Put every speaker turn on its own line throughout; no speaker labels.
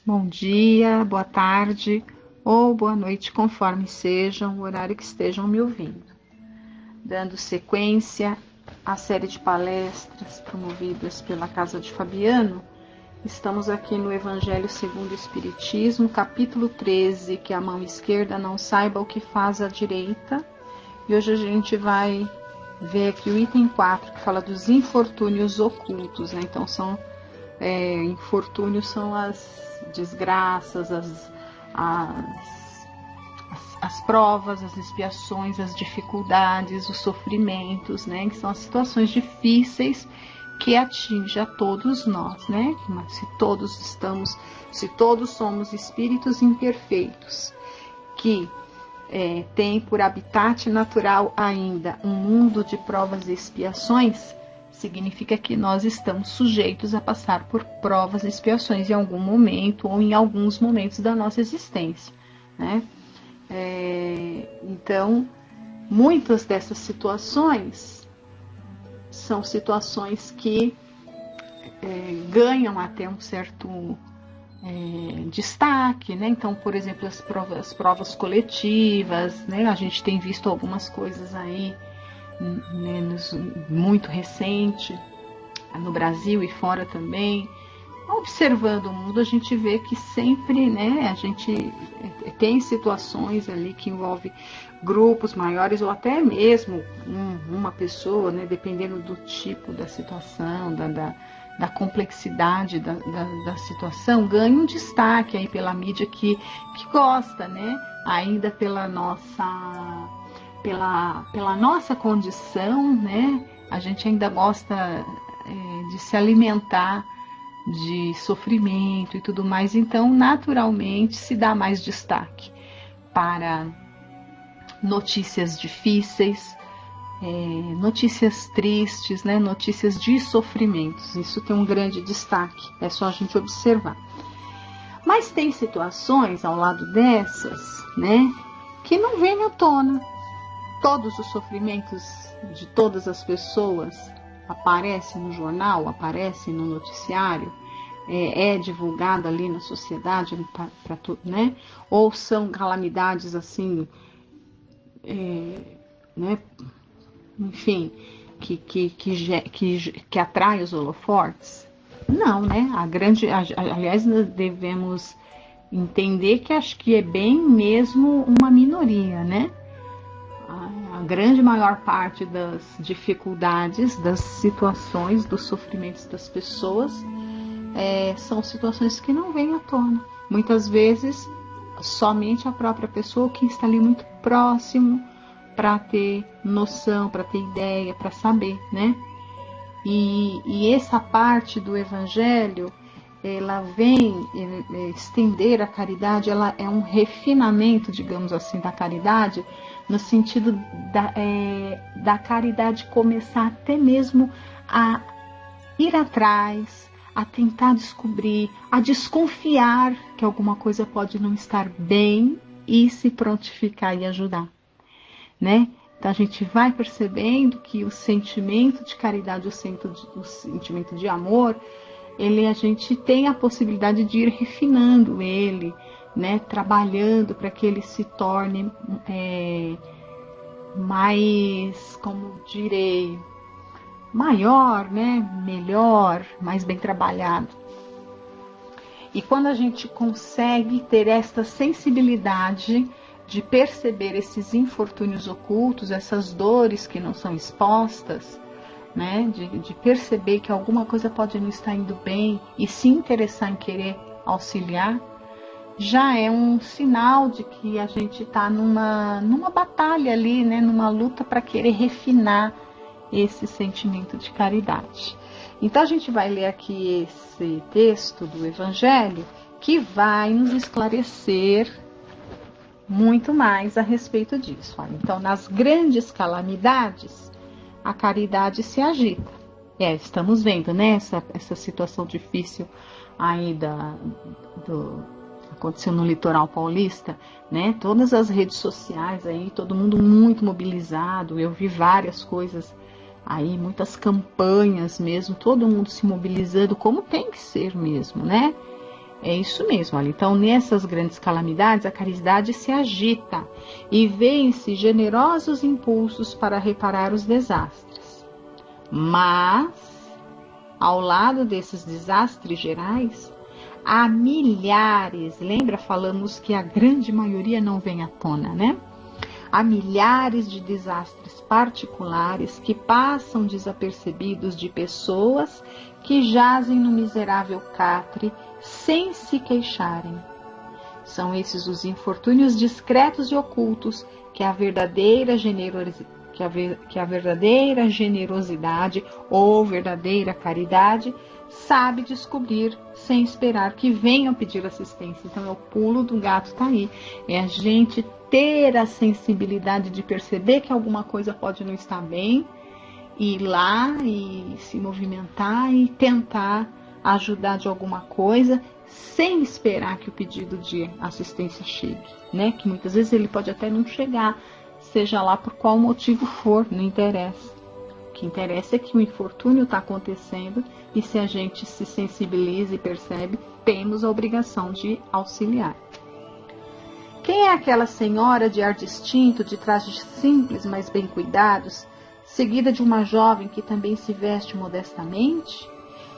Bom dia, boa tarde ou boa noite, conforme seja o horário que estejam me ouvindo. Dando sequência à série de palestras promovidas pela Casa de Fabiano, estamos aqui no Evangelho segundo o Espiritismo, capítulo 13, que a mão esquerda não saiba o que faz a direita. E hoje a gente vai ver aqui o item 4, que fala dos infortúnios ocultos, né? Então, infortúnios são as desgraças, as provas, as expiações, as dificuldades, os sofrimentos, né? Que são as situações difíceis que atingem a todos nós, né? Mas se todos somos espíritos imperfeitos, que tem por habitat natural ainda um mundo de provas e expiações, significa que nós estamos sujeitos a passar por provas e expiações em algum momento ou em alguns momentos da nossa existência, né? Então, muitas dessas situações são situações que ganham até um certo destaque, né? Então, por exemplo, as provas coletivas, né? A gente tem visto algumas coisas aí, né, muito recente, no Brasil e fora também. Observando o mundo, a gente vê que sempre, né, a gente tem situações ali que envolvem grupos maiores ou até mesmo uma pessoa, né, dependendo do tipo da situação, da complexidade da situação, ganha um destaque aí pela mídia que gosta, né, ainda pela nossa condição, né, a gente ainda gosta de se alimentar de sofrimento e tudo mais, então naturalmente se dá mais destaque para notícias difíceis, notícias tristes, né, notícias de sofrimentos. Isso tem um grande destaque, é só a gente observar. Mas tem situações ao lado dessas, né, que não vêm à tona. Todos os sofrimentos de todas as pessoas aparecem no jornal, aparecem no noticiário, é divulgado ali na sociedade, né? Ou são calamidades assim, né? Enfim, que atrai os holofortes? Não, né? Aliás, nós devemos entender que acho que é bem mesmo uma minoria, né? A grande maior parte das dificuldades, das situações, dos sofrimentos das pessoas são situações que não vêm à tona. Muitas vezes, somente a própria pessoa que está ali muito próximo para ter noção, para ter ideia, para saber, né? E essa parte do Evangelho, ela vem estender a caridade, ela é um refinamento, digamos assim, da caridade, no sentido da caridade começar até mesmo a ir atrás, a tentar descobrir, a desconfiar que alguma coisa pode não estar bem e se prontificar e ajudar, né? Então a gente vai percebendo que o sentimento de caridade, o sentimento de amor, a gente tem a possibilidade de ir refinando ele, né, trabalhando para que ele se torne mais, como direi, maior, né, melhor, mais bem trabalhado. E quando a gente consegue ter esta sensibilidade de perceber esses infortúnios ocultos, essas dores que não são expostas, né, de perceber que alguma coisa pode não estar indo bem e se interessar em querer auxiliar, já é um sinal de que a gente está numa batalha ali, né, numa luta para querer refinar esse sentimento de caridade. Então a gente vai ler aqui esse texto do Evangelho que vai nos esclarecer muito mais a respeito disso. Olha, então, nas grandes calamidades, a caridade se agita. Estamos vendo, né, essa situação difícil aí aconteceu no litoral paulista, né? Todas as redes sociais aí, todo mundo muito mobilizado. Eu vi várias coisas aí, muitas campanhas mesmo, todo mundo se mobilizando, como tem que ser mesmo, né? É isso mesmo, olha. Então, nessas grandes calamidades, a caridade se agita e vence generosos impulsos para reparar os desastres. Mas, ao lado desses desastres gerais, há milhares, lembra, falamos que a grande maioria não vem à tona, né? Há milhares de desastres particulares que passam desapercebidos de pessoas que jazem no miserável catre sem se queixarem. São esses os infortúnios discretos e ocultos que a verdadeira generosidade ou verdadeira caridade sabe descobrir sem esperar que venham pedir assistência. Então, é o pulo do gato, tá aí. É a gente ter a sensibilidade de perceber que alguma coisa pode não estar bem, ir lá e se movimentar e tentar ajudar de alguma coisa, sem esperar que o pedido de assistência chegue, né? Que muitas vezes ele pode até não chegar, seja lá por qual motivo for, não interessa. O que interessa é que o infortúnio está acontecendo e se a gente se sensibiliza e percebe, temos a obrigação de auxiliar. Quem é aquela senhora de ar distinto, de trajes simples, mas bem cuidados, seguida de uma jovem que também se veste modestamente?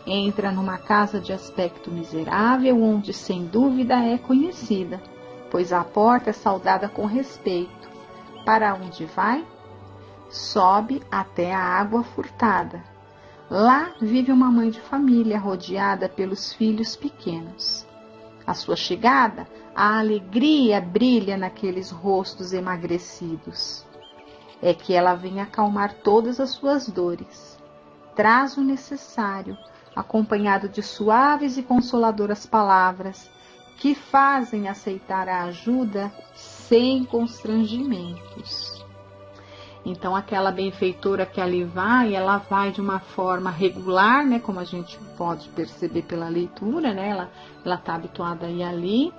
Entra numa casa de aspecto miserável, onde sem dúvida é conhecida, pois à porta é saudada com respeito. Para onde vai? Sobe até a água furtada. Lá vive uma mãe de família, rodeada pelos filhos pequenos. À sua chegada, a alegria brilha naqueles rostos emagrecidos. É que ela vem acalmar todas as suas dores. Traz o necessário, acompanhado de suaves e consoladoras palavras, que fazem aceitar a ajuda sem constrangimentos. Então, aquela benfeitora que ali vai, ela vai de uma forma regular, né, como a gente pode perceber pela leitura, né, ela está habituada a ir ali,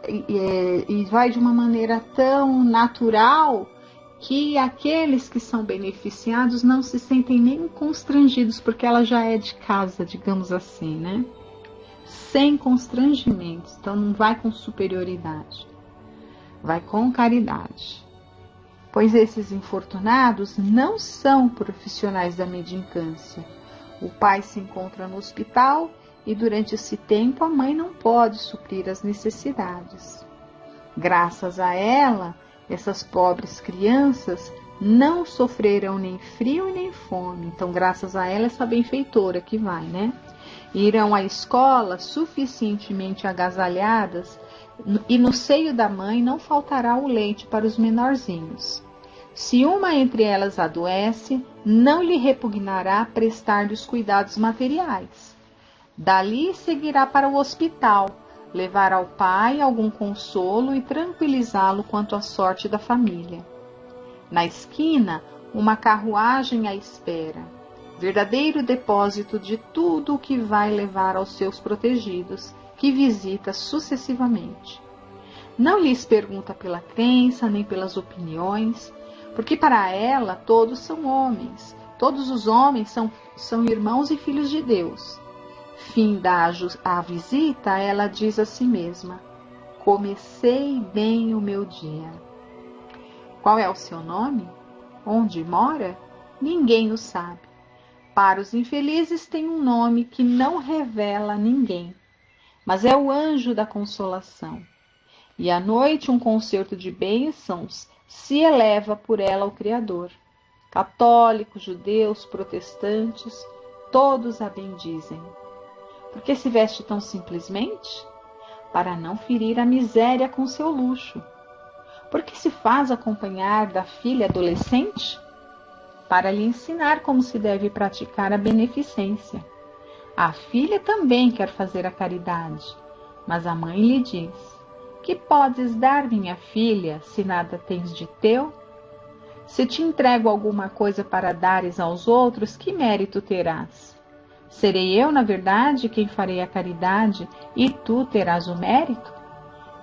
e vai de uma maneira tão natural que aqueles que são beneficiados não se sentem nem constrangidos, porque ela já é de casa, digamos assim, né? Sem constrangimentos. Então, não vai com superioridade, vai com caridade. Pois esses infortunados não são profissionais da mendicância. O pai se encontra no hospital e durante esse tempo a mãe não pode suprir as necessidades. Graças a ela, essas pobres crianças não sofrerão nem frio e nem fome. Então, graças a ela, essa benfeitora que vai, né? Irão à escola suficientemente agasalhadas e no seio da mãe não faltará o leite para os menorzinhos. Se uma entre elas adoece, não lhe repugnará prestar-lhe os cuidados materiais. Dali seguirá para o hospital, levar ao pai algum consolo e tranquilizá-lo quanto à sorte da família. Na esquina, uma carruagem à espera, verdadeiro depósito de tudo o que vai levar aos seus protegidos, que visita sucessivamente. Não lhes pergunta pela crença nem pelas opiniões, porque para ela todos são homens, todos os homens são irmãos e filhos de Deus. Finda a visita, ela diz a si mesma: comecei bem o meu dia. Qual é o seu nome? Onde mora? Ninguém o sabe. Para os infelizes tem um nome que não revela a ninguém, mas é o anjo da consolação. E à noite um concerto de bênçãos se eleva por ela ao Criador. Católicos, judeus, protestantes, todos a bendizem. Por que se veste tão simplesmente? Para não ferir a miséria com seu luxo. Por que se faz acompanhar da filha adolescente? Para lhe ensinar como se deve praticar a beneficência. A filha também quer fazer a caridade, mas a mãe lhe diz: que podes dar, minha filha, se nada tens de teu? Se te entrego alguma coisa para dares aos outros, que mérito terás? Serei eu, na verdade, quem farei a caridade, e tu terás o mérito?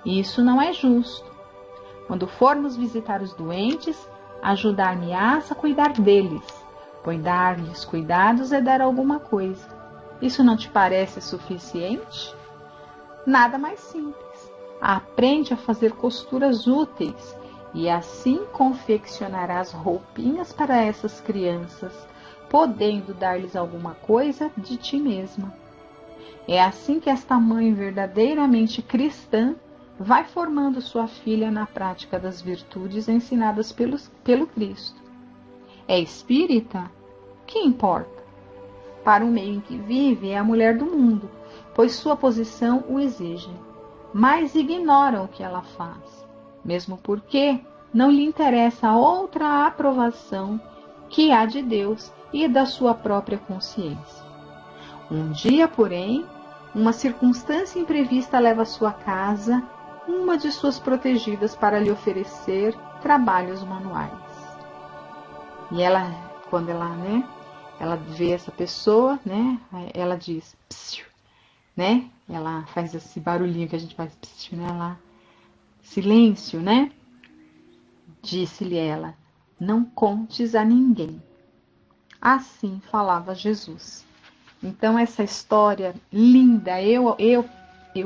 Isso não é justo. Quando formos visitar os doentes, ajudar-me-ás a cuidar deles, pois dar-lhes cuidados é dar alguma coisa. Isso não te parece suficiente? Nada mais simples. Aprende a fazer costuras úteis e assim confeccionarás roupinhas para essas crianças, podendo dar-lhes alguma coisa de ti mesma. É assim que esta mãe verdadeiramente cristã vai formando sua filha na prática das virtudes ensinadas pelo Cristo. É espírita? Que importa? Para o meio em que vive, é a mulher do mundo, pois sua posição o exige. Mas ignoram o que ela faz, mesmo porque não lhe interessa outra aprovação que a de Deus e da sua própria consciência. Um dia, porém, uma circunstância imprevista leva à sua casa uma de suas protegidas para lhe oferecer trabalhos manuais. E ela, quando ela vê essa pessoa, ela diz, psiu, ela faz esse barulhinho que a gente faz, psiu, lá, silêncio, Disse-lhe ela, não contes a ninguém. Assim falava Jesus. Então essa história linda, eu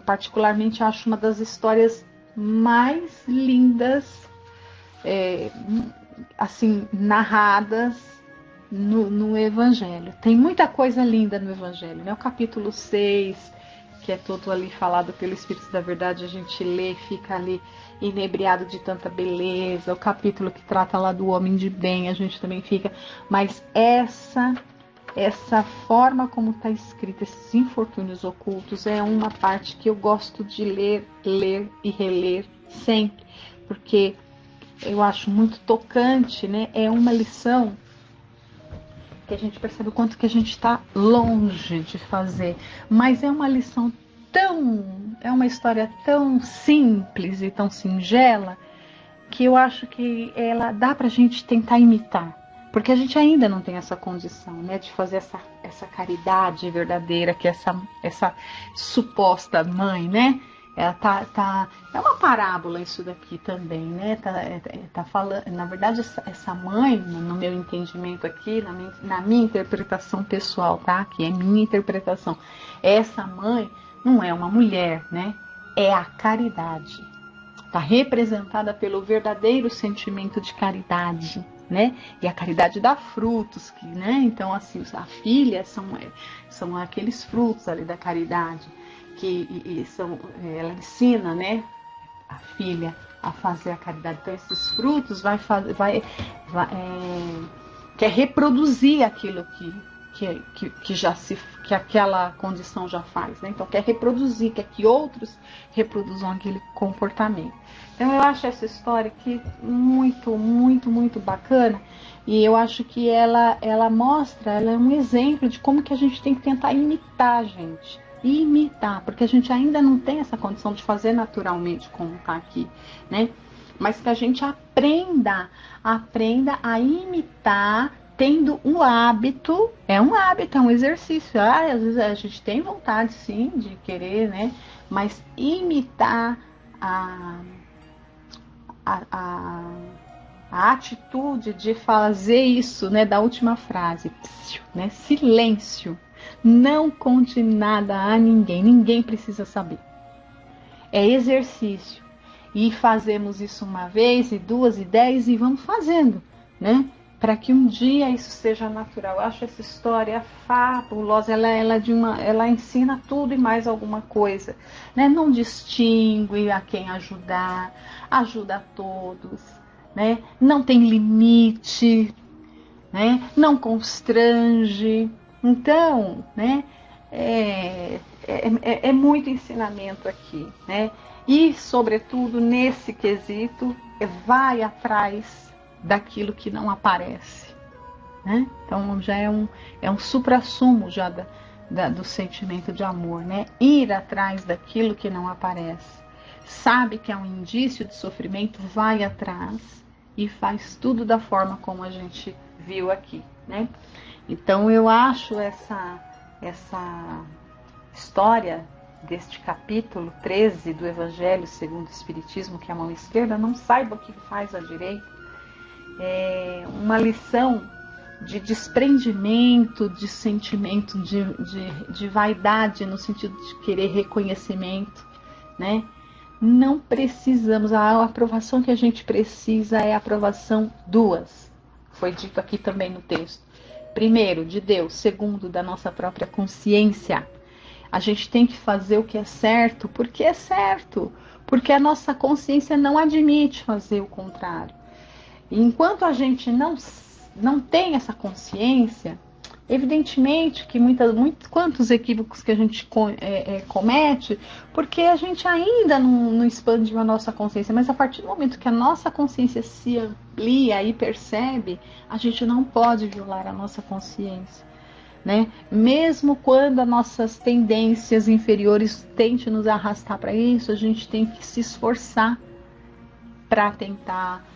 particularmente acho uma das histórias mais lindas, assim, narradas no Evangelho. Tem muita coisa linda no Evangelho, O capítulo 6, que é todo ali falado pelo Espírito da Verdade, a gente lê, fica ali inebriado de tanta beleza. O capítulo que trata lá do homem de bem, a gente também fica. Mas essa forma como está escrita, esses infortúnios ocultos, é uma parte que eu gosto de ler e reler sempre, porque eu acho muito tocante, É uma lição que a gente percebe o quanto que a gente está longe de fazer, mas é uma lição é uma história tão simples e tão singela, que eu acho que ela dá para a gente tentar imitar, porque a gente ainda não tem essa condição, de fazer essa caridade verdadeira que essa suposta mãe, Ela é uma parábola isso daqui também, Tá falando, na verdade, essa mãe, no meu entendimento aqui, na minha interpretação pessoal, tá? Que é minha interpretação. Essa mãe não é uma mulher, É a caridade. Está representada pelo verdadeiro sentimento de caridade, E a caridade dá frutos, Então, assim, a filha são aqueles frutos ali da caridade. Ela ensina, a filha a fazer a caridade. Então, esses frutos quer reproduzir aquilo que aquela condição já faz, Então, quer reproduzir, quer que outros reproduzam aquele comportamento. Então, eu acho essa história aqui muito, muito, muito bacana. E eu acho que ela mostra, ela é um exemplo de como que a gente tem que tentar imitar, gente. Imitar, porque a gente ainda não tem essa condição de fazer naturalmente como está aqui, Mas que a gente aprenda a imitar, tendo o hábito, é um exercício. Às vezes a gente tem vontade, sim, de querer, Mas imitar a atitude de fazer isso, da última frase, silêncio. Não conte nada a ninguém, ninguém precisa saber. É exercício. E fazemos isso uma vez, e duas, e 10, e vamos fazendo, Para que um dia isso seja natural. Eu acho essa história fabulosa. Ela ensina tudo e mais alguma coisa, Não distingue a quem ajudar, ajuda a todos, Não tem limite, Não constrange. Então, é muito ensinamento aqui, E, sobretudo, nesse quesito, vai atrás daquilo que não aparece, Então, já é um suprassumo já do sentimento de amor, Ir atrás daquilo que não aparece. Sabe que é um indício de sofrimento, vai atrás e faz tudo da forma como a gente viu aqui, Então, eu acho essa história deste capítulo 13 do Evangelho segundo o Espiritismo, que a mão esquerda não saiba o que faz a direita, é uma lição de desprendimento, de sentimento de vaidade, no sentido de querer reconhecimento, né? Não precisamos, a aprovação que a gente precisa é a aprovação duas. Foi dito aqui também no texto. Primeiro, de Deus. Segundo, da nossa própria consciência. A gente tem que fazer o que é certo, porque é certo. Porque a nossa consciência não admite fazer o contrário. E enquanto a gente não tem essa consciência, evidentemente que quantos equívocos que a gente comete, porque a gente ainda não expandiu a nossa consciência, mas a partir do momento que a nossa consciência se amplia e percebe, a gente não pode violar a nossa consciência, né? Mesmo quando as nossas tendências inferiores tentem nos arrastar para isso, a gente tem que se esforçar para tentar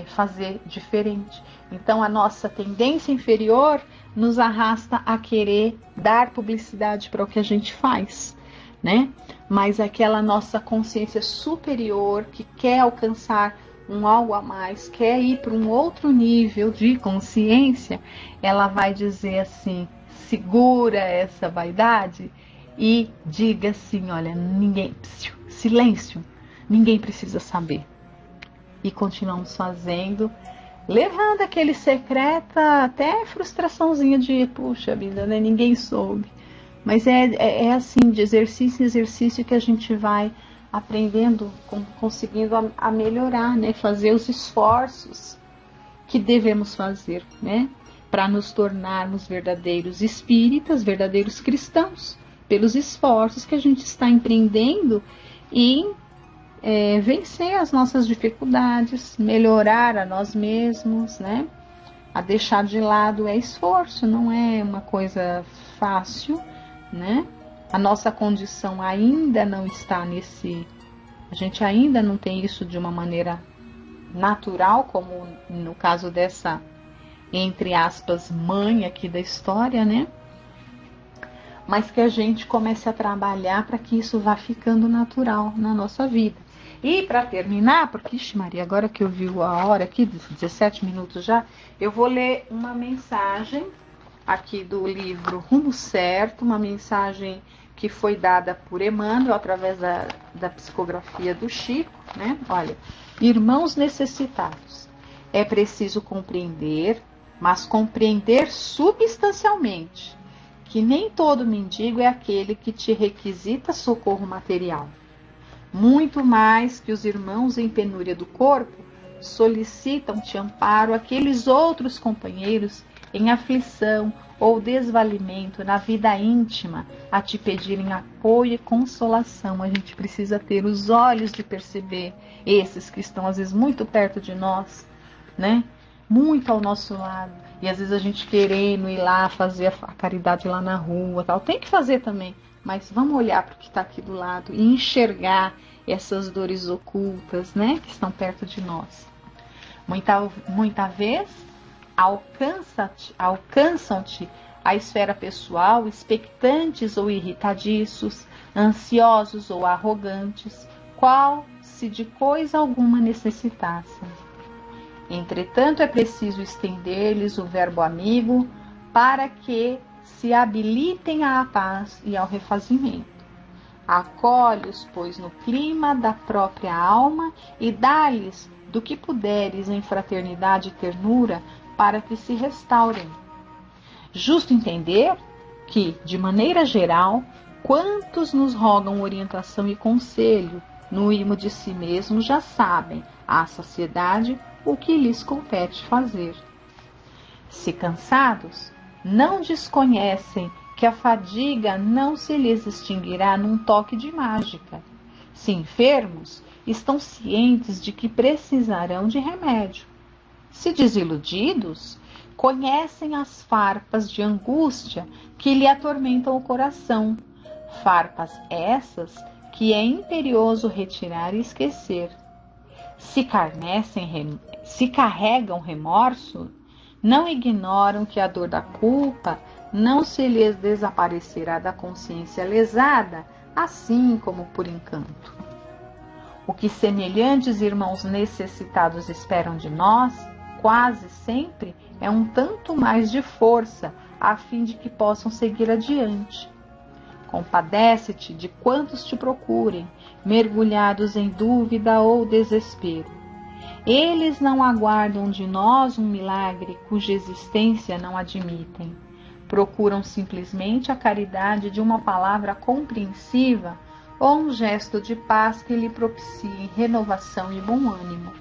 fazer diferente. Então a nossa tendência inferior nos arrasta a querer dar publicidade para o que a gente faz, né? Mas aquela nossa consciência superior que quer alcançar um algo a mais, quer ir para um outro nível de consciência, ela vai dizer assim: segura essa vaidade e diga assim: olha, silêncio, ninguém precisa saber. E continuamos fazendo, levando aquele secreto até frustraçãozinha de, puxa vida, né? Ninguém soube. Mas é assim, de exercício em exercício, que a gente vai aprendendo, conseguindo a melhorar, né? Fazer os esforços que devemos fazer, né? Para nos tornarmos verdadeiros espíritas, verdadeiros cristãos, pelos esforços que a gente está empreendendo em vencer as nossas dificuldades, melhorar a nós mesmos, né? A deixar de lado é esforço, não é uma coisa fácil, né? A nossa condição ainda não está a gente ainda não tem isso de uma maneira natural, como no caso dessa, entre aspas, mãe aqui da história, né? Mas que a gente comece a trabalhar para que isso vá ficando natural na nossa vida. E para terminar, porque, ixi Maria, agora que eu vi a hora aqui, 17 minutos já, eu vou ler uma mensagem aqui do livro Rumo Certo, uma mensagem que foi dada por Emmanuel através da psicografia do Chico, né? Olha, irmãos necessitados, é preciso compreender, mas compreender substancialmente, que nem todo mendigo é aquele que te requisita socorro material. Muito mais que os irmãos em penúria do corpo, solicitam-te amparo aqueles outros companheiros em aflição ou desvalimento na vida íntima, a te pedirem apoio e consolação. A gente precisa ter os olhos de perceber esses que estão às vezes muito perto de nós, né? Muito ao nosso lado. E às vezes a gente querendo ir lá fazer a caridade lá na rua, tal. Tem que fazer também. Mas vamos olhar para o que está aqui do lado e enxergar essas dores ocultas, né, que estão perto de nós. Muita vez alcançam-te a esfera pessoal, expectantes ou irritadiços, ansiosos ou arrogantes, qual se de coisa alguma necessitassem. Entretanto, é preciso estender-lhes o verbo amigo para que se habilitem à paz e ao refazimento. Acolhe-os, pois, no clima da própria alma e dá-lhes do que puderes em fraternidade e ternura para que se restaurem. Justo entender que, de maneira geral, quantos nos rogam orientação e conselho no imo de si mesmos já sabem, à saciedade, o que lhes compete fazer. Se cansados, não desconhecem que a fadiga não se lhes extinguirá num toque de mágica. Se enfermos, estão cientes de que precisarão de remédio. Se desiludidos, conhecem as farpas de angústia que lhe atormentam o coração. Farpas essas que é imperioso retirar e esquecer. Se carregam remorso, não ignoram que a dor da culpa não se lhes desaparecerá da consciência lesada, assim como por encanto. O que semelhantes irmãos necessitados esperam de nós, quase sempre, é um tanto mais de força, a fim de que possam seguir adiante. Compadece-te de quantos te procurem, mergulhados em dúvida ou desespero. Eles não aguardam de nós um milagre cuja existência não admitem. Procuram simplesmente a caridade de uma palavra compreensiva ou um gesto de paz que lhe propicie renovação e bom ânimo.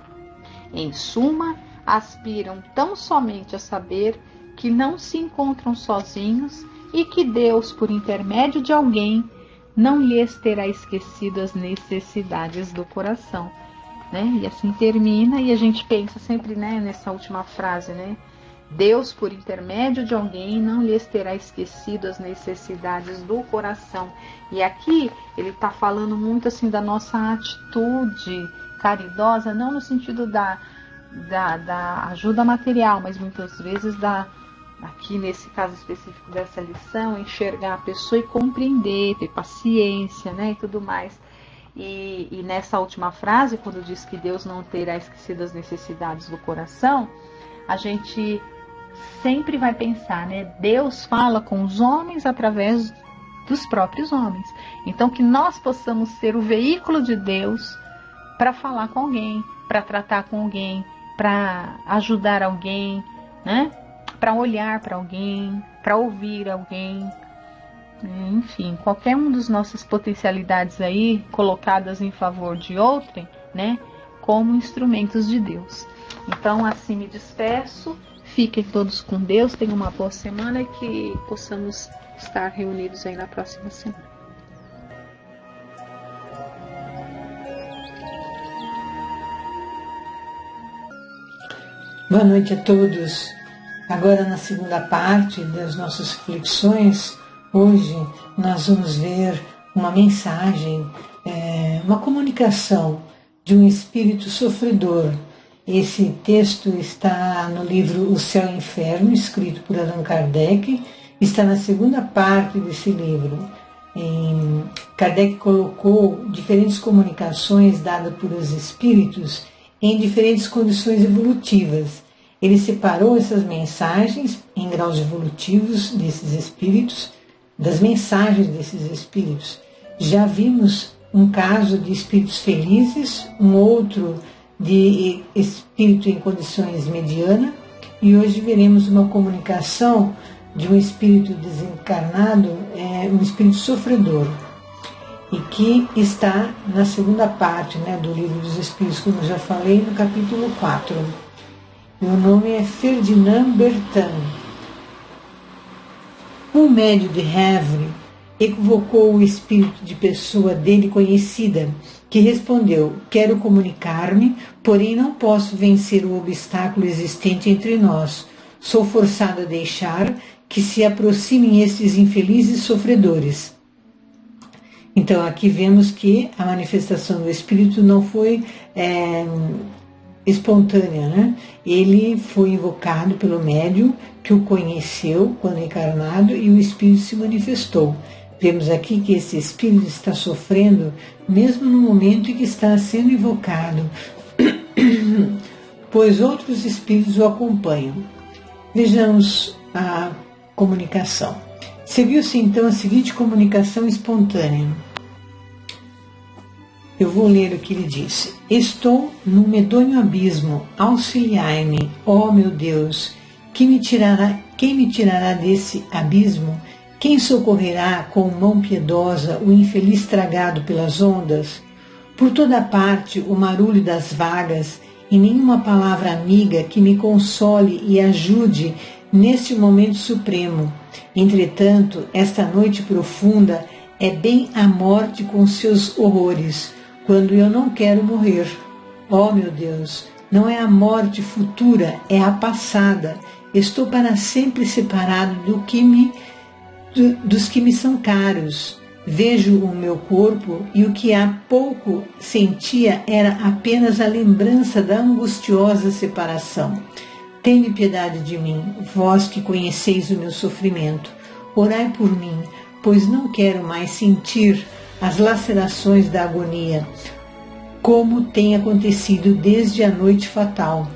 Em suma, aspiram tão somente a saber que não se encontram sozinhos e que Deus, por intermédio de alguém, não lhes terá esquecido as necessidades do coração. Né? E assim termina, e a gente pensa sempre, né, nessa última frase, né? Deus, por intermédio de alguém, não lhes terá esquecido as necessidades do coração. E aqui ele está falando muito assim da nossa atitude caridosa, não no sentido da ajuda material, mas muitas vezes aqui nesse caso específico dessa lição, enxergar a pessoa e compreender, ter paciência, né, e tudo mais. E nessa última frase, quando diz que Deus não terá esquecido as necessidades do coração, a gente sempre vai pensar, né? Deus fala com os homens através dos próprios homens. Então, que nós possamos ser o veículo de Deus para falar com alguém, para tratar com alguém, para ajudar alguém, né? Para olhar para alguém, para ouvir alguém. Enfim, qualquer um dos nossas potencialidades aí colocadas em favor de outrem, né, como instrumentos de Deus. Então, assim me despeço. Fiquem todos com Deus, tenham uma boa semana e que possamos estar reunidos aí na próxima semana.
Boa noite a todos. Agora, na segunda parte das nossas reflexões, hoje nós vamos ver uma mensagem, uma comunicação de um espírito sofredor. Esse texto está no livro O Céu e o Inferno, escrito por Allan Kardec, está na segunda parte desse livro. Kardec colocou diferentes comunicações dadas por os espíritos em diferentes condições evolutivas. Ele separou essas mensagens em graus evolutivos desses espíritos, das mensagens desses espíritos. Já vimos um caso de espíritos felizes, um outro de espírito em condições medianas, e hoje veremos uma comunicação de um espírito desencarnado, um espírito sofredor, e que está na segunda parte, né, do Livro dos Espíritos, como eu já falei, no capítulo 4. O nome é Ferdinand Bertin. Um médium de Havre equivocou o espírito de pessoa dele conhecida, que respondeu: quero comunicar-me, porém não posso vencer o obstáculo existente entre nós. Sou forçado a deixar que se aproximem estes infelizes sofredores. Então aqui vemos que a manifestação do espírito não foi espontânea, né? Ele foi invocado pelo médium que o conheceu quando encarnado e o espírito se manifestou. Vemos aqui que esse espírito está sofrendo mesmo no momento em que está sendo invocado, pois outros espíritos o acompanham. Vejamos a comunicação. Seguiu-se então a seguinte comunicação espontânea. Eu vou ler o que ele disse. Estou num medonho abismo, auxiliai-me, ó meu Deus. Quem me tirará desse abismo? Quem socorrerá com mão piedosa o infeliz tragado pelas ondas? Por toda parte o marulho das vagas, e nenhuma palavra amiga que me console e ajude neste momento supremo. Entretanto, esta noite profunda é bem a morte com seus horrores, quando eu não quero morrer. Ó meu Deus, não é a morte futura, é a passada. Estou para sempre separado dos que me são caros. Vejo o meu corpo e o que há pouco sentia era apenas a lembrança da angustiosa separação. Tende piedade de mim, vós que conheceis o meu sofrimento. Orai por mim, pois não quero mais sentir as lacerações da agonia, como tem acontecido desde a noite fatal.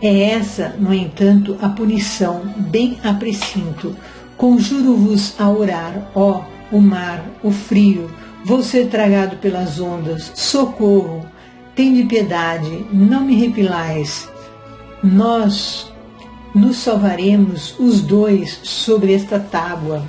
É essa, no entanto, a punição, bem a precinto, Conjuro-vos a orar, ó, o mar, o frio, vou ser tragado pelas ondas, socorro, tende piedade, não me repelais. Nós nos salvaremos os dois sobre esta tábua.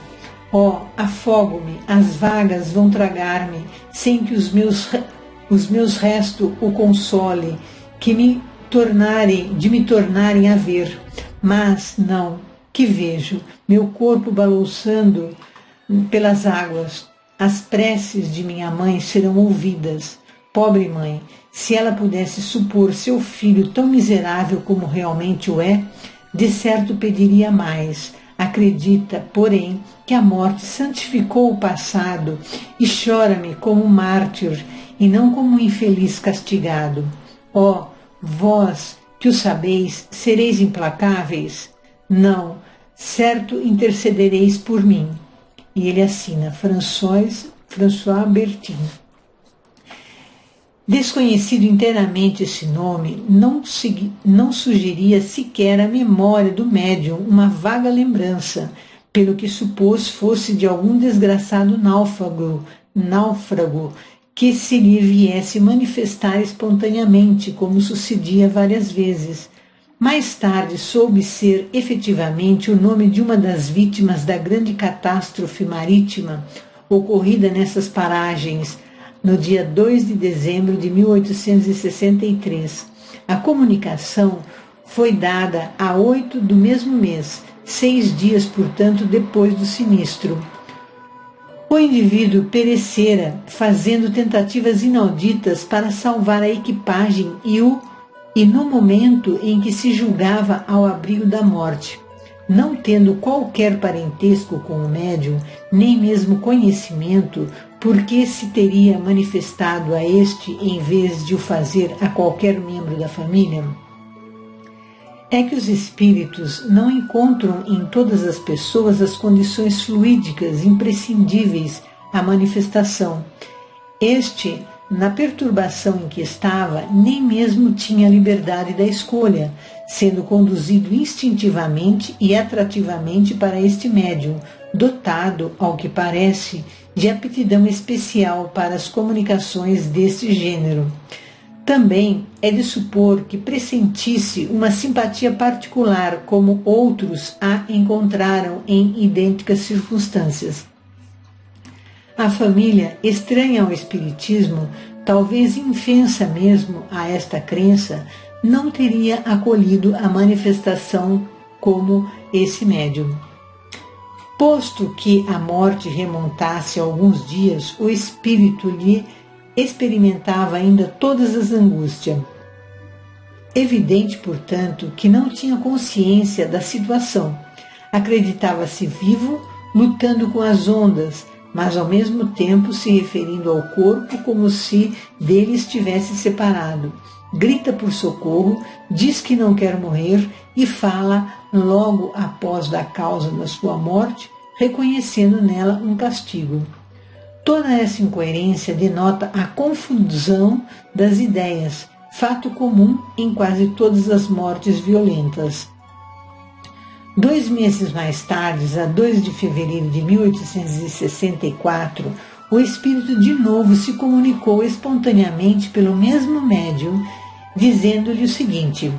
Ó, afogo-me, as vagas vão tragar-me, sem que os meus restos o console, de me tornarem a ver. Mas não, que vejo, meu corpo balouçando pelas águas. As preces de minha mãe serão ouvidas. Pobre mãe, se ela pudesse supor seu filho tão miserável como realmente o é, de certo pediria mais. Acredita, porém, que a morte santificou o passado e chora-me como um mártir e não como um infeliz castigado. Ó, vós que o sabeis, sereis implacáveis? Não, certo intercedereis por mim. E ele assina François Bertin. Desconhecido inteiramente esse nome, não sugeria sequer a memória do médium uma vaga lembrança, pelo que supôs fosse de algum desgraçado náufrago que se lhe viesse manifestar espontaneamente, como sucedia várias vezes. Mais tarde soube ser efetivamente o nome de uma das vítimas da grande catástrofe marítima ocorrida nessas paragens, no dia 2 de dezembro de 1863. A comunicação foi dada a 8 do mesmo mês, 6 dias, portanto, depois do sinistro. O indivíduo perecera fazendo tentativas inauditas para salvar a equipagem e no momento em que se julgava ao abrigo da morte. Não tendo qualquer parentesco com o médium, nem mesmo conhecimento, porque se teria manifestado a este em vez de o fazer a qualquer membro da família? É que os espíritos não encontram em todas as pessoas as condições fluídicas imprescindíveis à manifestação. Este, na perturbação em que estava, nem mesmo tinha a liberdade da escolha, sendo conduzido instintivamente e atrativamente para este médium, dotado, ao que parece, de aptidão especial para as comunicações deste gênero. Também é de supor que pressentisse uma simpatia particular, como outros a encontraram em idênticas circunstâncias. A família, estranha ao espiritismo, talvez infensa mesmo a esta crença, não teria acolhido a manifestação como esse médium. Posto que a morte remontasse a alguns dias, o espírito lhe experimentava ainda todas as angústias. Evidente, portanto, que não tinha consciência da situação. Acreditava-se vivo, lutando com as ondas, mas ao mesmo tempo se referindo ao corpo como se dele estivesse separado. Grita por socorro, diz que não quer morrer e fala logo após da causa da sua morte, reconhecendo nela um castigo. Toda essa incoerência denota a confusão das ideias, fato comum em quase todas as mortes violentas. 2 meses mais tarde, a 2 de fevereiro de 1864, o espírito de novo se comunicou espontaneamente pelo mesmo médium, dizendo-lhe o seguinte.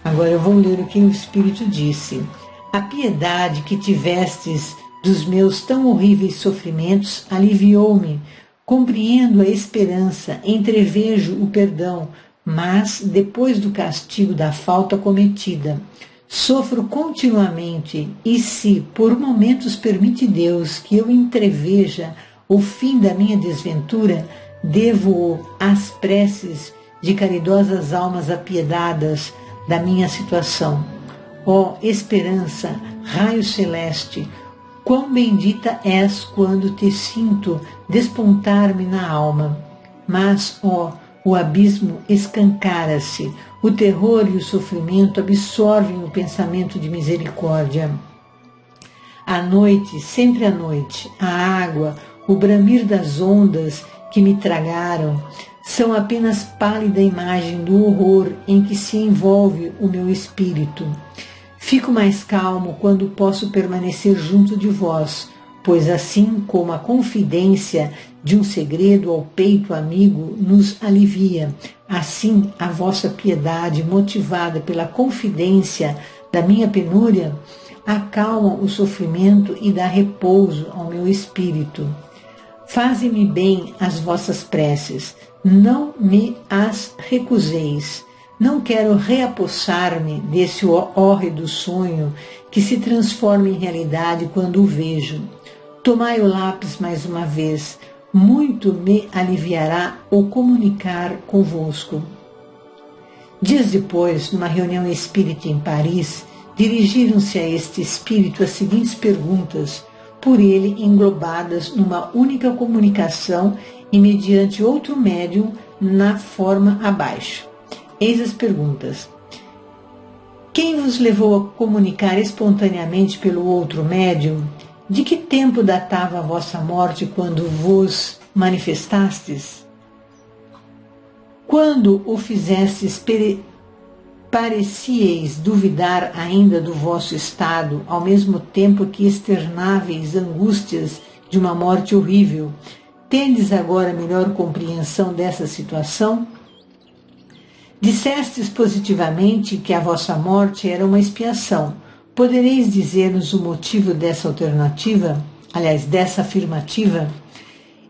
Agora eu vou ler o que o espírito disse. A piedade que tivestes dos meus tão horríveis sofrimentos aliviou-me. Compreendo a esperança, entrevejo o perdão, mas depois do castigo da falta cometida, sofro continuamente e se por momentos permite Deus que eu entreveja o fim da minha desventura, devo-o às preces de caridosas almas apiedadas da minha situação. Ó esperança, raio celeste, quão bendita és quando te sinto despontar-me na alma. Mas, ó, o abismo escancara-se, o terror e o sofrimento absorvem o pensamento de misericórdia. À noite, sempre à noite, a água, o bramir das ondas que me tragaram, são apenas pálida imagem do horror em que se envolve o meu espírito. Fico mais calmo quando posso permanecer junto de vós, pois assim como a confidência de um segredo ao peito amigo nos alivia, assim a vossa piedade, motivada pela confidência da minha penúria, acalma o sofrimento e dá repouso ao meu espírito. Faze-me bem as vossas preces, não me as recuseis. Não quero reapossar-me desse hórrido sonho que se transforma em realidade quando o vejo. Tomai o lápis mais uma vez, muito me aliviará o comunicar convosco. Dias depois, numa reunião espírita em Paris, dirigiram-se a este espírito as seguintes perguntas, por ele englobadas numa única comunicação e mediante outro médium na forma abaixo. Eis as perguntas. Quem vos levou a comunicar espontaneamente pelo outro médium? De que tempo datava a vossa morte quando vos manifestastes? Quando o fizestes, parecieis duvidar ainda do vosso estado, ao mesmo tempo que externáveis angústias de uma morte horrível. Tendes agora melhor compreensão dessa situação? Dissestes positivamente que a vossa morte era uma expiação. Podereis dizer-nos o motivo dessa alternativa? Aliás, dessa afirmativa?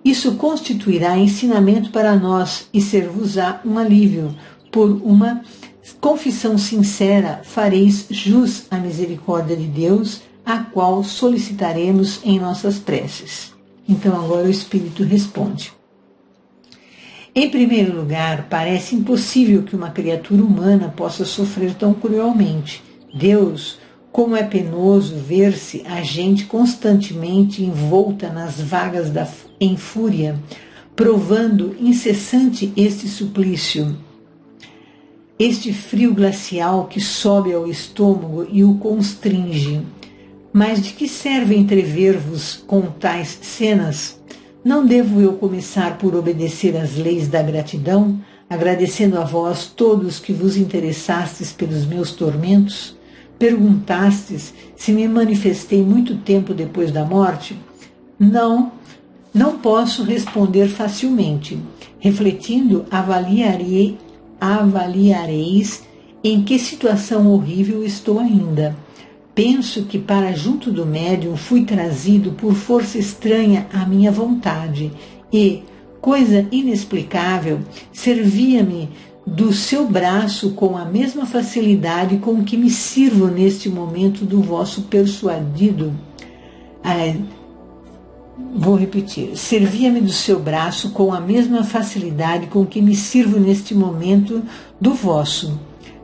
Isso constituirá ensinamento para nós e ser-vos-á um alívio. Por uma confissão sincera fareis jus à misericórdia de Deus, a qual solicitaremos em nossas preces. Então agora o Espírito responde. Em primeiro lugar, parece impossível que uma criatura humana possa sofrer tão cruelmente. Deus, como é penoso ver-se a gente constantemente envolta nas vagas em fúria, provando incessante este suplício, este frio glacial que sobe ao estômago e o constringe. Mas de que serve entrever-vos com tais cenas? Não devo eu começar por obedecer às leis da gratidão, agradecendo a vós todos que vos interessastes pelos meus tormentos? Perguntastes se me manifestei muito tempo depois da morte? Não posso responder facilmente. Refletindo, avaliareis em que situação horrível estou ainda. Penso que para junto do médium fui trazido por força estranha à minha vontade e, coisa inexplicável, servia-me do seu braço com a mesma facilidade com que me sirvo neste momento do vosso persuadido. Vou repetir. Servia-me do seu braço com a mesma facilidade com que me sirvo neste momento do vosso,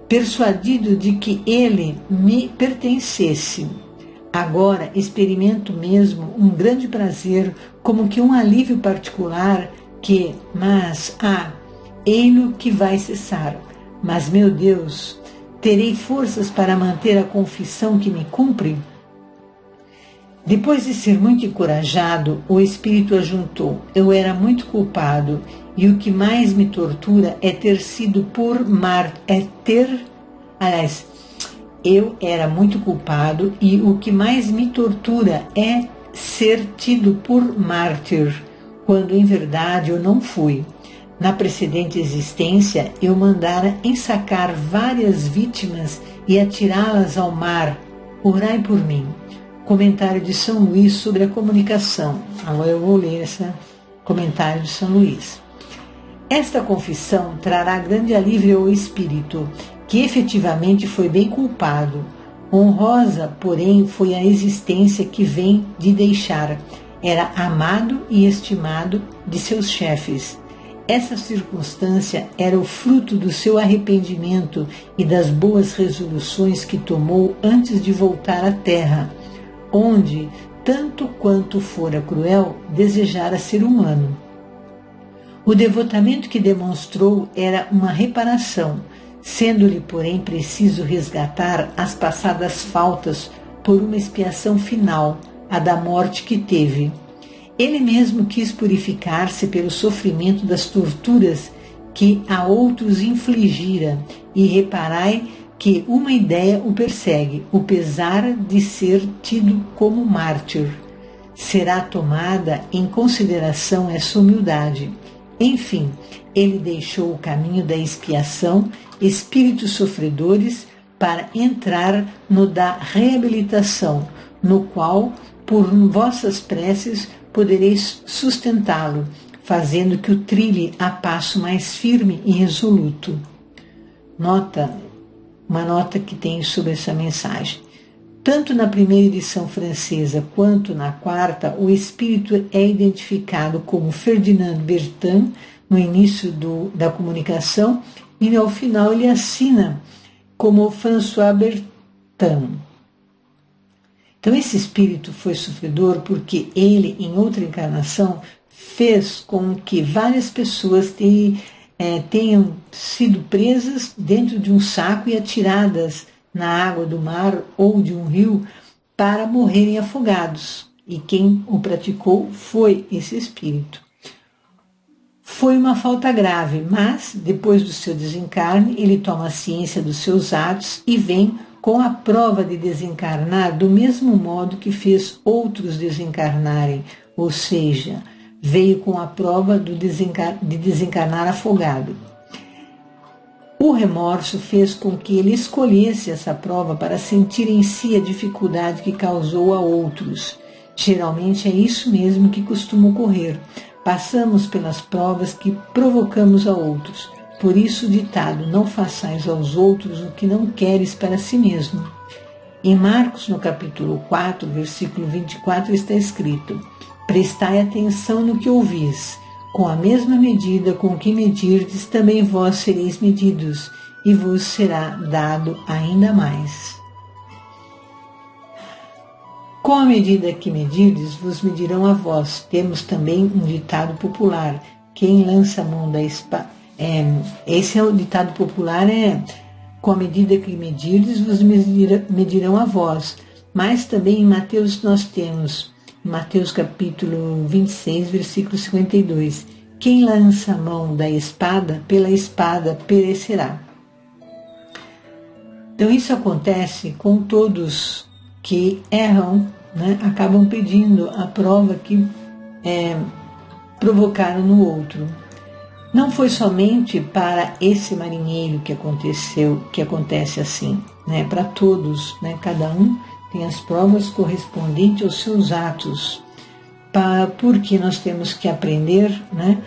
persuadido de que ele me pertencesse. Agora experimento mesmo um grande prazer, como que um alívio particular ei-lo que vai cessar. Mas, meu Deus, terei forças para manter a confissão que me cumpre? Depois de ser muito encorajado, o Espírito ajuntou: eu era muito culpado, e o que mais me tortura é ter sido eu era muito culpado, e o que mais me tortura é ser tido por mártir, quando em verdade eu não fui. Na precedente existência, eu mandara ensacar várias vítimas e atirá-las ao mar. Orai por mim. Comentário de São Luís sobre a comunicação. Agora eu vou ler esse comentário de São Luís. Esta confissão trará grande alívio ao espírito, que efetivamente foi bem culpado. Honrosa, porém, foi a existência que vem de deixar. Era amado e estimado de seus chefes. Essa circunstância era o fruto do seu arrependimento e das boas resoluções que tomou antes de voltar à terra, onde, tanto quanto fora cruel, desejara ser humano. O devotamento que demonstrou era uma reparação, sendo-lhe, porém, preciso resgatar as passadas faltas por uma expiação final, a da morte que teve. Ele mesmo quis purificar-se pelo sofrimento das torturas que a outros infligira, e reparai que uma ideia o persegue, o pesar de ser tido como mártir. Será tomada em consideração essa humildade. Enfim, ele deixou o caminho da expiação, espíritos sofredores, para entrar no da reabilitação, no qual, por vossas preces, podereis sustentá-lo, fazendo que o trilhe a passo mais firme e resoluto. Uma nota que tem sobre essa mensagem. Tanto na primeira edição francesa quanto na quarta, o espírito é identificado como Ferdinand Bertin no início da comunicação e ao final ele assina como François Bertin. Então esse espírito foi sofredor porque ele, em outra encarnação, fez com que várias pessoas tenham sido presas dentro de um saco e atiradas na água do mar ou de um rio para morrerem afogados. E quem o praticou foi esse espírito. Foi uma falta grave, mas, depois do seu desencarne, ele toma ciência dos seus atos e vem com a prova de desencarnar do mesmo modo que fez outros desencarnarem, ou seja, veio com a prova de desencarnar afogado. O remorso fez com que ele escolhesse essa prova para sentir em si a dificuldade que causou a outros. Geralmente é isso mesmo que costuma ocorrer. Passamos pelas provas que provocamos a outros. Por isso o ditado, não façais aos outros o que não queres para si mesmo. Em Marcos, no capítulo 4, versículo 24, está escrito: prestai atenção no que ouvis. Com a mesma medida com que medirdes, também vós sereis medidos, e vos será dado ainda mais. Com a medida que medirdes, vos medirão a vós. Temos também um ditado popular: quem lança a mão da espada... esse é o ditado popular, com a medida que medirdes, vos medirão a vós. Mas também em Mateus nós temos... Mateus capítulo 26, versículo 52. Quem lança a mão da espada, pela espada perecerá. Então isso acontece com todos que erram, né? Acabam pedindo a prova que provocaram no outro. Não foi somente para esse marinheiro que acontece assim, né? Para todos, né? Cada um tem as provas correspondentes aos seus atos, porque nós temos que aprender, né,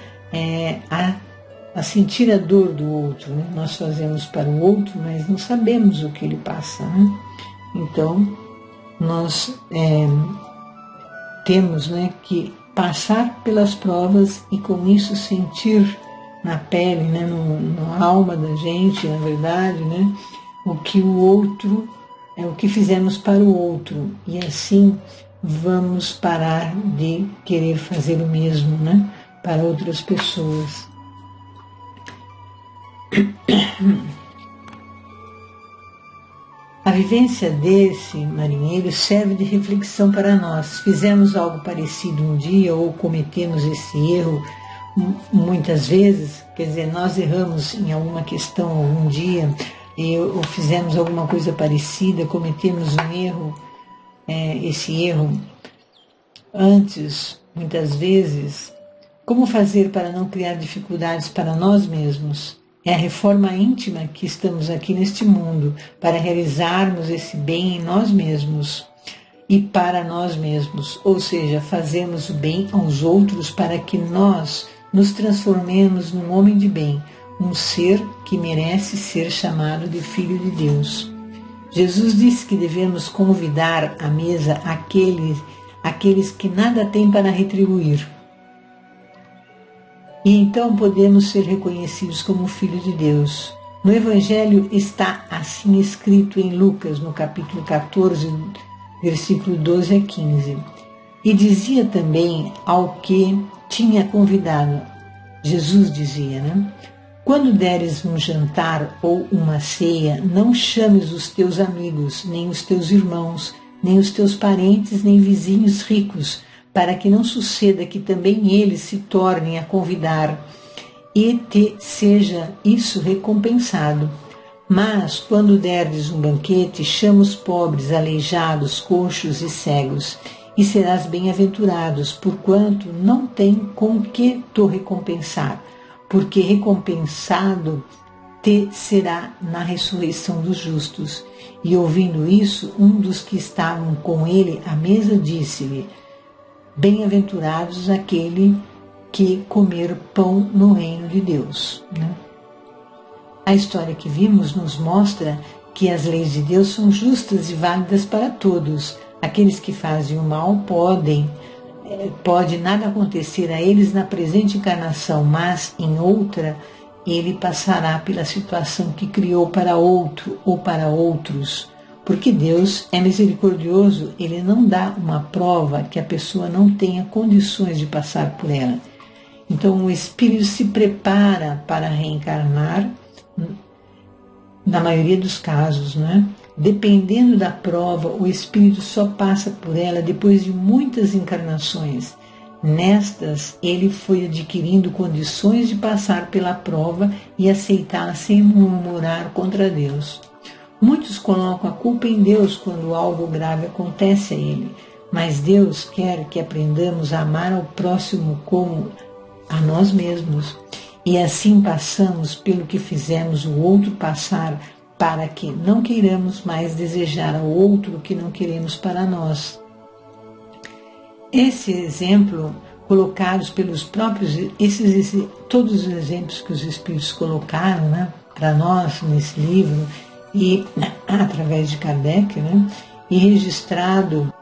a sentir a dor do outro. Né? Nós fazemos para o outro, mas não sabemos o que ele passa. Né? Então, nós temos, né, que passar pelas provas e com isso sentir na pele, né, na alma da gente, na verdade, né, o que o outro é o que fizemos para o outro, e assim vamos parar de querer fazer o mesmo, né, para outras pessoas. A vivência desse marinheiro serve de reflexão para nós. Fizemos algo parecido um dia ou cometemos esse erro muitas vezes, quer dizer, nós erramos em alguma questão algum dia, ou fizemos alguma coisa parecida, cometemos um erro, esse erro antes, muitas vezes. Como fazer para não criar dificuldades para nós mesmos? É a reforma íntima que estamos aqui neste mundo, para realizarmos esse bem em nós mesmos e para nós mesmos, ou seja, fazemos o bem aos outros para que nós nos transformemos num homem de bem, um ser que merece ser chamado de Filho de Deus. Jesus disse que devemos convidar à mesa aqueles que nada têm para retribuir. E então podemos ser reconhecidos como Filho de Deus. No Evangelho está assim escrito em Lucas, no capítulo 14, versículo 12 a 15. E dizia também ao que tinha convidado, Jesus dizia, né? Quando deres um jantar ou uma ceia, não chames os teus amigos, nem os teus irmãos, nem os teus parentes, nem vizinhos ricos, para que não suceda que também eles se tornem a convidar e te seja isso recompensado. Mas, quando derdes um banquete, chama os pobres, aleijados, coxos e cegos, e serás bem-aventurados, porquanto não tem com que te recompensar, porque recompensado te será na ressurreição dos justos. E ouvindo isso, um dos que estavam com ele à mesa disse-lhe: Bem-aventurados aquele que comer pão no reino de Deus. A história que vimos nos mostra que as leis de Deus são justas e válidas para todos. Aqueles que fazem o mal pode nada acontecer a eles na presente encarnação, mas em outra ele passará pela situação que criou para outro ou para outros. Porque Deus é misericordioso, Ele não dá uma prova que a pessoa não tenha condições de passar por ela. Então o espírito se prepara para reencarnar, na maioria dos casos, Dependendo da prova, o espírito só passa por ela depois de muitas encarnações. Nestas, ele foi adquirindo condições de passar pela prova e aceitá-la sem murmurar contra Deus. Muitos colocam a culpa em Deus quando algo grave acontece a ele, mas Deus quer que aprendamos a amar ao próximo como a nós mesmos. E assim passamos pelo que fizemos o outro passar, para que não queiramos mais desejar ao outro o que não queremos para nós. Esse exemplo, colocados pelos próprios, todos os exemplos que os Espíritos colocaram para nós nesse livro, e através de Kardec, e registrado